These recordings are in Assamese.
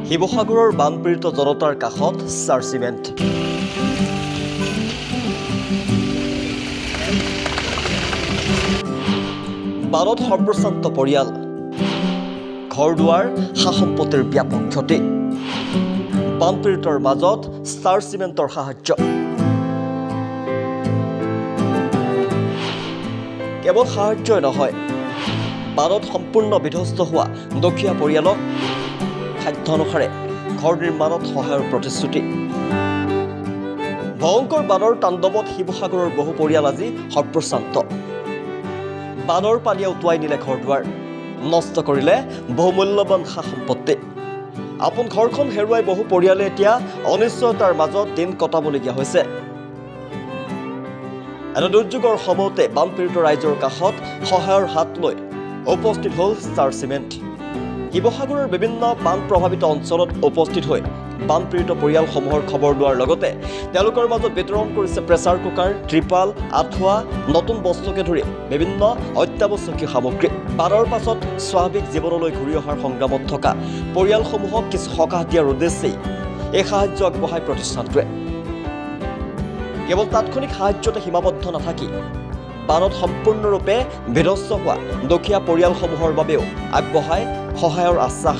শিৱসাগৰৰ বানপীড়িত জনতাৰ কাষত ষ্টাৰ চিমেণ্ট। বানত সৰ্বশ্ৰান্ত পৰিয়াল, ঘৰ দুৱাৰ সা সম্পত্তিৰ ব্যাপক ক্ষতি। বানপীড়িতৰ মাজত ষ্টাৰ চিমেণ্টৰ সাহায্য। কেৱল সাহায্যই নহয়, বানত সম্পূৰ্ণ বিধ্বস্ত হোৱা দুখীয়া পৰিয়ালক সাধ্য অনুসাৰে ঘৰ নিৰ্মাণত সহায়ৰ প্ৰতিশ্ৰুতি। ভয়ংকৰ বানৰ তাণ্ডৱত শিৱসাগৰৰ বহু পৰিয়াল আজি সৰ্বশ্ৰান্ত। বানৰ পানীয়ে উটুৱাই নিলে ঘৰ দুৱাৰ, নষ্ট কৰিলে বহুমূল্যৱান সা সম্পত্তি। আপোন ঘৰখন হেৰুৱাই বহু পৰিয়ালে এতিয়া অনিশ্চয়তাৰ মাজত দিন কটাবলগীয়া হৈছে। এনে দুৰ্যোগৰ সময়তে বানপীড়িত ৰাইজৰ কাষত সহায়ৰ হাত লৈ উপস্থিত হ'ল ষ্টাৰ চিমেণ্ট। শিৱসাগৰৰ বিভিন্ন বান প্ৰভাৱিত অঞ্চলত উপস্থিত হৈ বানপীড়িত পৰিয়ালসমূহৰ খবৰ লোৱাৰ লগতে তেওঁলোকৰ মাজত বিতৰণ কৰিছে প্ৰেছাৰ কুকাৰ, ত্ৰিপাল, আঁঠুৱা, নতুন বস্তুকে ধৰি বিভিন্ন অত্যাৱশ্যকীয় সামগ্ৰী। বানৰ পাছত স্বাভাৱিক জীৱনলৈ ঘূৰি অহাৰ সংগ্ৰামত থকা পৰিয়ালসমূহক কিছু সকাহ দিয়াৰ উদ্দেশ্যেই এই সাহায্য আগবঢ়ায় প্ৰতিষ্ঠানটোৱে। কেৱল তাৎক্ষণিক সাহায্যতে সীমাবদ্ধ নাথাকি বানত সম্পূৰ্ণৰূপে বিধ্বস্ত হোৱা দুখীয়া পৰিয়ালসমূহৰ বাবেও আগবঢ়ায় সহায়ৰ আশ্বাস।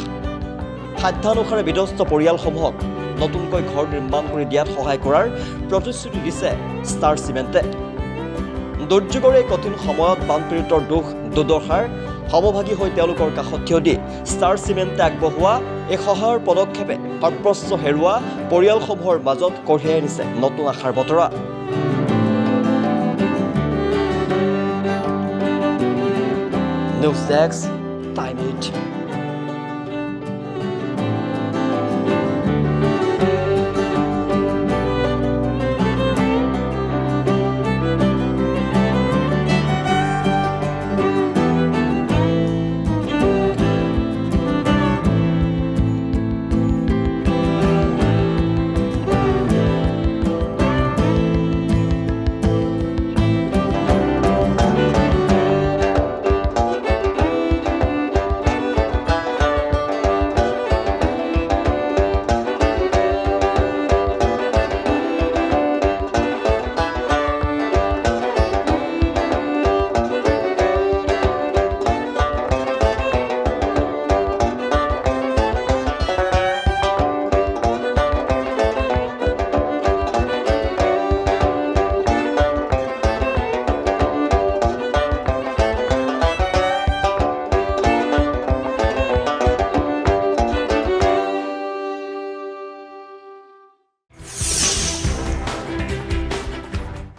সাধ্যানুসাৰে বিধ্বস্ত পৰিয়ালসমূহক নতুনকৈ ঘৰ নিৰ্মাণ কৰি দিয়াত সহায় কৰাৰ প্ৰতিশ্ৰুতি দিছে ষ্টাৰ চিমেণ্টে। দুৰ্যোগৰ এই কঠিন সময়ত বানপীড়িতৰ দুখ দুৰ্দশাৰ সমভাগী হৈ তেওঁলোকৰ কাষত থিয় দি ষ্টাৰ চিমেণ্টে আগবঢ়োৱা এই সহায়ৰ পদক্ষেপে সৰ্বস্ব হেৰুওৱা পৰিয়ালসমূহৰ মাজত কঢ়িয়াই আনিছে নতুন আশাৰ বতৰা। News desk, time.